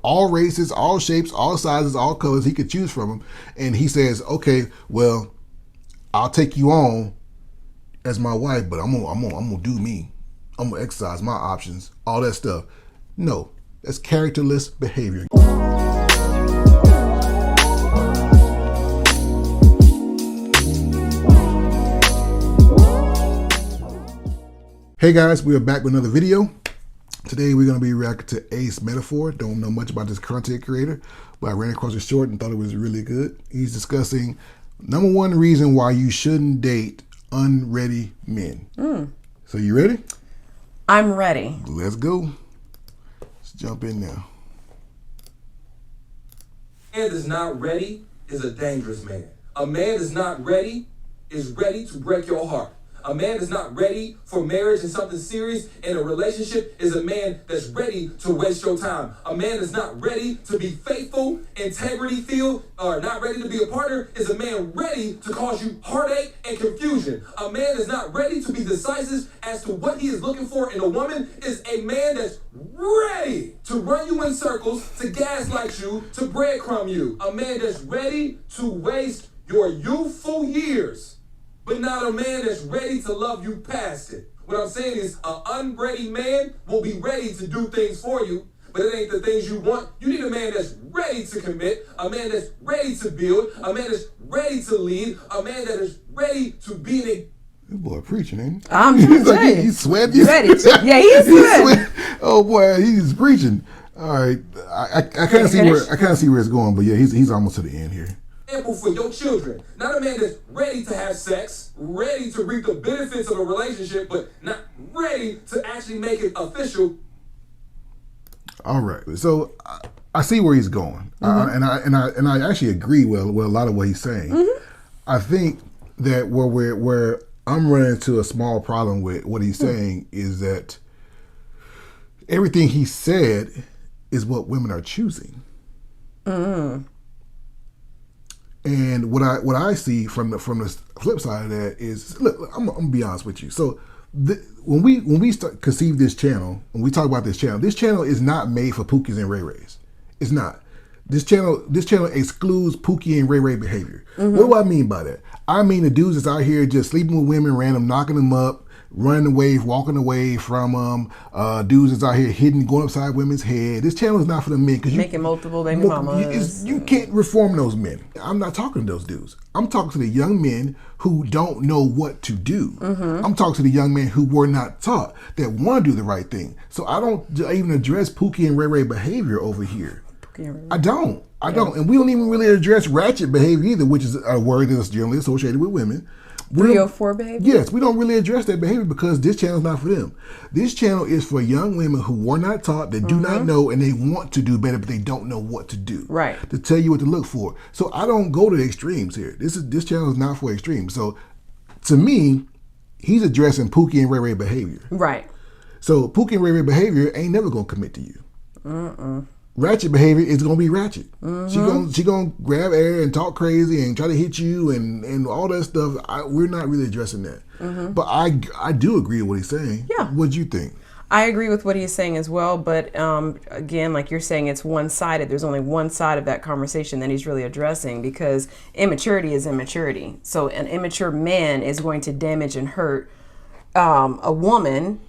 all races, all shapes, all sizes, all colors. He could choose from them, and he says, "Okay, well, I'll take you on as my wife, but I'm gonna do me. I'm gonna exercise my options, all that stuff." No, that's characterless behavior. Hey guys, we are back with another video. Today we're going to be reacting to Ace Metaphor. Don't know much about this content creator, but I ran across it short and thought it was really good. He's discussing number one reason why you shouldn't date unready men. So you ready? I'm ready. Let's go. Let's jump in now. A man that's not ready is a dangerous man. A man that's not ready is ready to break your heart. A man that's not ready for marriage and something serious in a relationship is a man that's ready to waste your time. A man that's not ready to be faithful, integrity filled, or not ready to be a partner is a man ready to cause you heartache and confusion. A man that's not ready to be decisive as to what he is looking for in a woman is a man that's ready to run you in circles, to gaslight you, to breadcrumb you. A man that's ready to waste your youthful years, but not a man that's ready to love you past it. What I'm saying is an unready man will be ready to do things for you, but it ain't the things you want. You need a man that's ready to commit, a man that's ready to build, a man that's ready to lead, a man that is ready to be an This boy preaching, ain't he? I'm just saying. He's sweating. Ready. Yeah, he's sweating. Oh boy, he's preaching. All right, I kind of see where it's going, but yeah, he's almost to the end here. example for your children. Not a man that's ready to have sex, ready to reap the benefits of a relationship, but not ready to actually make it official. All right, so I see where he's going, and I actually agree with a lot of what he's saying. I think that where I'm running into a small problem with what he's saying is that everything he said is what women are choosing. And what I see from the flip side of that is, look, I'm gonna be honest with you. So when we conceive this channel, when we talk about this channel is not made for Pookies and Ray Rays. It's not. This channel excludes Pookie and Ray Ray behavior. What do I mean by that? I mean the dudes that's out here just sleeping with women, random, knocking them up, running away, walking away from them. Dudes that's out here hidden, going upside women's head. This channel is not for the men, because making multiple baby mamas. You can't reform those men. I'm not talking to those dudes. I'm talking to the young men who don't know what to do. I'm talking to the young men who were not taught, that want to do the right thing. So I don't even address Pookie and Ray Ray behavior over here. I don't. And we don't even really address ratchet behavior either, which is a word that's generally associated with women. 304 behavior? Yes, we don't really address that behavior because this channel is not for them. This channel is for young women who were not taught, that do not know, and they want to do better, but they don't know what to do. Right. To tell you what to look for. So I don't go to the extremes here. This channel is not for extremes. So to me, he's addressing Pookie and Ray Ray behavior. Right. So Pookie and Ray Ray behavior ain't never gonna commit to you. Ratchet behavior is gonna be ratchet. She gonna grab air and talk crazy and try to hit you and all that stuff. We're not really addressing that. But I do agree with what he's saying. Yeah. What'd you think? I agree with what he's saying as well, but again, like you're saying, it's one-sided. There's only one side of that conversation that he's really addressing, because immaturity is immaturity. So an immature man is going to damage and hurt a woman,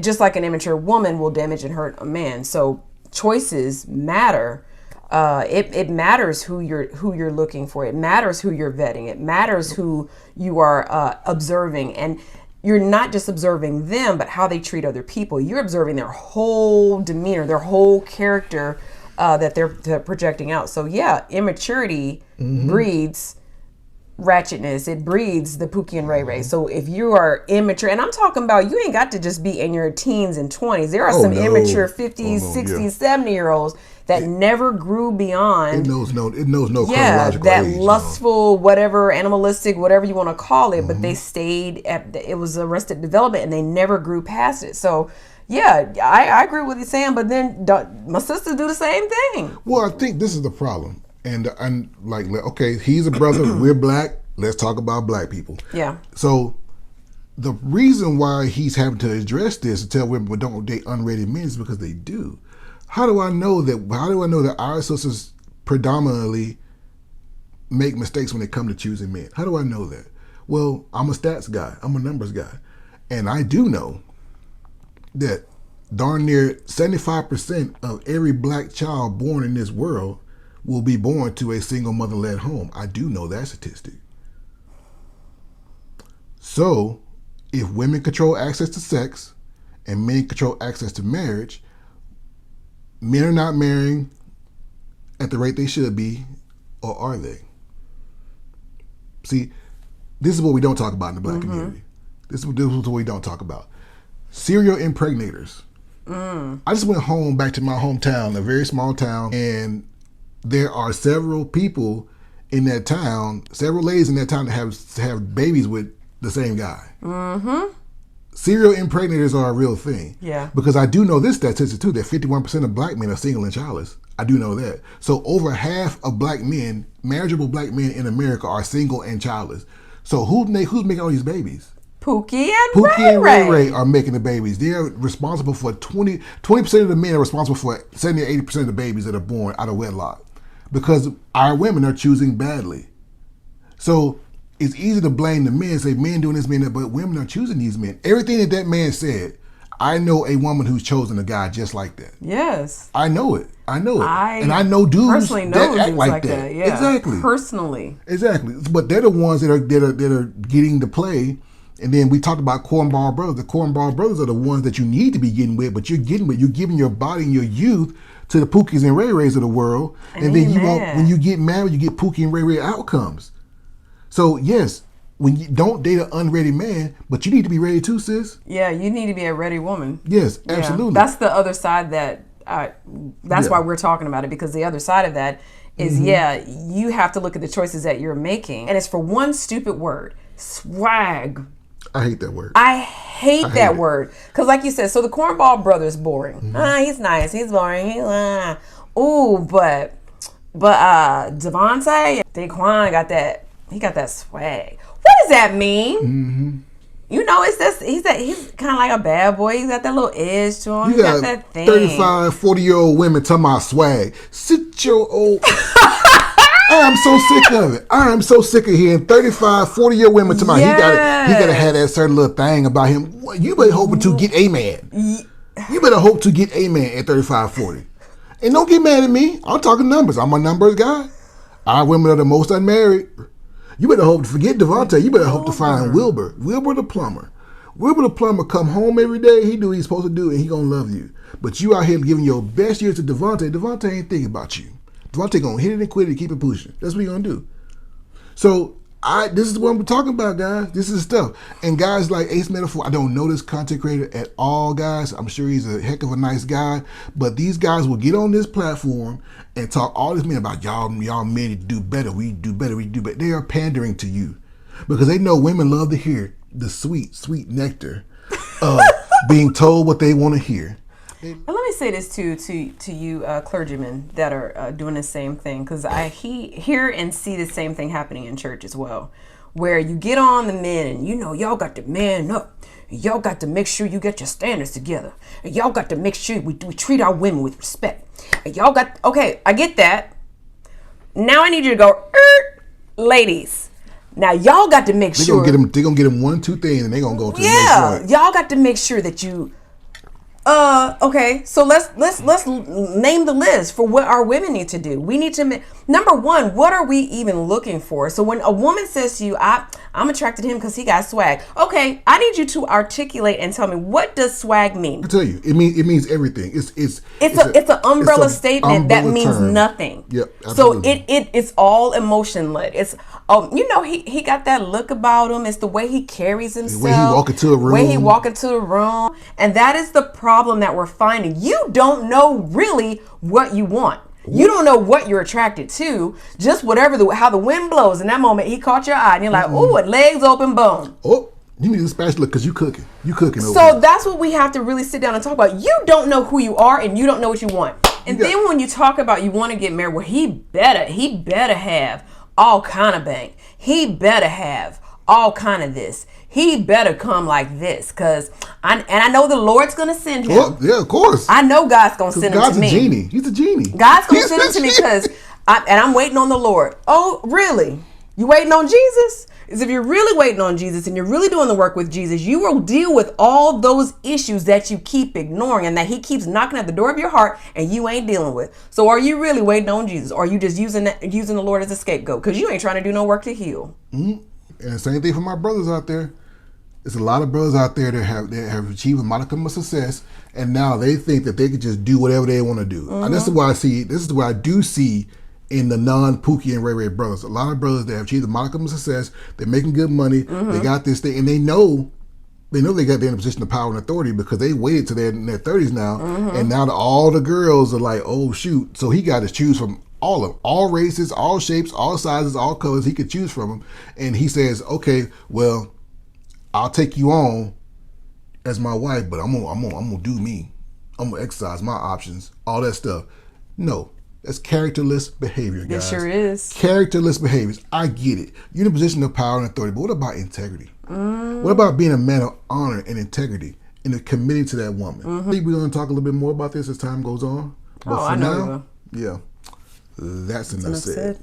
just like an immature woman will damage and hurt a man. So choices matter. It matters who you're looking for. It matters who you're vetting. It matters who you are observing. And you're not just observing them, but how they treat other people. You're observing their whole demeanor, their whole character that they're projecting out. So yeah, immaturity breeds ratchetness. It breeds the Pookie and Ray Ray. So if you are immature, and I'm talking about, you ain't got to just be in your teens and 20s. There are some immature 50s, 60s, 70-year-olds that never grew beyond. It knows no chronological that age, lustful, whatever, animalistic, whatever you want to call it, but they stayed at, it was arrested development, and they never grew past it. So yeah, I agree with what he's saying, but then my sisters do the same thing. Well, I think this is the problem. And I'm like, okay, he's a brother, we're black, let's talk about black people. Yeah. So the reason why he's having to address this and tell women don't date unready men is because they do. How do I know that our sisters predominantly make mistakes when it comes to choosing men? How do I know that? Well, I'm a stats guy. I'm a numbers guy. And I do know that darn near 75% of every black child born in this world will be born to a single mother-led home. I do know that statistic. So, if women control access to sex and men control access to marriage, men are not marrying at the rate they should be, or are they? See, this is what we don't talk about in the black community. This is what we don't talk about. Serial impregnators. I just went home back to my hometown, a very small town, and there are several people in that town, several ladies in that town that have babies with the same guy. Serial impregnators are a real thing. Yeah. Because I do know this statistic too, that 51% of black men are single and childless. I do know that. So over half of black men, marriageable black men in America, are single and childless. So who's making all these babies? Pookie and Ray Ray are making the babies. They're responsible for 20% of the men are responsible for 70 or 80% of the babies that are born out of wedlock, because our women are choosing badly. So it's easy to blame the men, say men doing this, men that, but women are choosing these men. Everything that man said, I know a woman who's chosen a guy just like that. Yes. I know it. And I know dudes personally that act dudes like that. Yeah. Exactly. Personally. Exactly. But they're the ones that are getting the play. And then we talked about cornball brothers. The cornball brothers are the ones that you need to be getting with, but you're giving your body and your youth to the Pookies and Ray Rays of the world. And then when you get married, you get Pookie and Ray Ray outcomes. So yes, when you don't date an unready man, but you need to be ready too, sis. Yeah, you need to be a ready woman. Yes, absolutely. That's the other side that's why we're talking about it, because the other side of that is, you have to look at the choices that you're making. And it's for one stupid word, swag. I hate that word. I hate that word. Because like you said, so the cornball brother's boring. He's nice. He's boring. Ooh, but Devontae, Daquan got that. He got that swag. What does that mean? You know, it's this. He's kind of like a bad boy. He's got that little edge to him. You he got that thing. 35, 40-year-old women talking about swag. Sit your old... I am so sick of it. I am so sick of hearing 35, 40-year women talking about he gotta have that certain little thing about him. You better hope to get a man. You better hope to get a man at 35, 40. And don't get mad at me. I'm talking numbers. I'm a numbers guy. Our women are the most unmarried. You better hope to forget Devontae. You better hope to find Wilbur the plumber. Wilbur the plumber come home every day. He do what he's supposed to do, and he gonna love you. But you out here giving your best years to Devontae. Devontae ain't thinking about you. Devontae gonna hit it and quit it and keep it pushing. That's what he gonna do. So this is what I'm talking about, guys. This is stuff. And guys like Ace Metaphor, I don't know this content creator at all, guys. I'm sure he's a heck of a nice guy. But these guys will get on this platform and talk all this men about y'all men do better. We do better. They are pandering to you because they know women love to hear the sweet, sweet nectar of being told what they want to hear. And let me say this too to you clergymen that are doing the same thing, because I hear and see the same thing happening in church as well, where you get on the men and y'all got to man up. Y'all got to make sure you get your standards together. And y'all got to make sure we treat our women with respect. And y'all got, okay, I get that. Now I need you to go, ladies. Now y'all got to make sure. They're gonna get them 1, 2 things, and they're gonna go to the next one. Y'all got to make sure that you. Okay, so let's name the list for what our women need to do. We need to number one, what are we even looking for? So when a woman says to you, I'm attracted to him because he got swag. Okay, I need you to articulate and tell me, what does swag mean? I tell you, it means everything. It's an umbrella statement that means term. Nothing. Yep. Absolutely. So it's all emotion led. It's he got that look about him. It's the way he carries himself. The way he walk into a room. And that is the problem that we're finding. You don't know really what you want. You don't know what you're attracted to. Just how the wind blows. In that moment, he caught your eye, and you're like, "Ooh, legs open, boom." Oh, you need a spatula because you cooking. You cooking over So there. that's what we have to really sit down and talk about. You don't know who you are, and you don't know what you want. And then when you talk about you want to get married, well, he better have all kind of bank. He better have all kind of this. He better come like this, cause I know the Lord's gonna send him. Well, yeah, of course. I know God's gonna send him God's to me. a genie. He's a genie. God's gonna send him to me because I'm waiting on the Lord. Oh, really? You waiting on Jesus? Is if you're really waiting on Jesus and you're really doing the work with Jesus, you will deal with all those issues that you keep ignoring and that he keeps knocking at the door of your heart and you ain't dealing with. So are you really waiting on Jesus? Or are you just using the Lord as a scapegoat? Because you ain't trying to do no work to heal. Mm-hmm. And the same thing for my brothers out there. There's a lot of brothers out there that have achieved a modicum of success, and now they think that they could just do whatever they want to do. Mm-hmm. And this is what I do see in the non-Pookie and Ray Ray brothers. A lot of brothers that have achieved a modicum of success, they're making good money, they got this thing, and they know they got in a position of power and authority because they waited to their 30s now, and now all the girls are like, oh shoot. So he got to choose from all races, all shapes, all sizes, all colors. He could choose from them, and he says, okay, well, I'll take you on as my wife, but I'm gonna do me. I'm gonna exercise my options, all that stuff. No, that's characterless behavior, guys. It sure is. Characterless behaviors. I get it. You're in a position of power and authority, but what about integrity? What about being a man of honor and integrity and committing to that woman? I think we're gonna talk a little bit more about this as time goes on. But for I know now, yeah, that's enough said. said.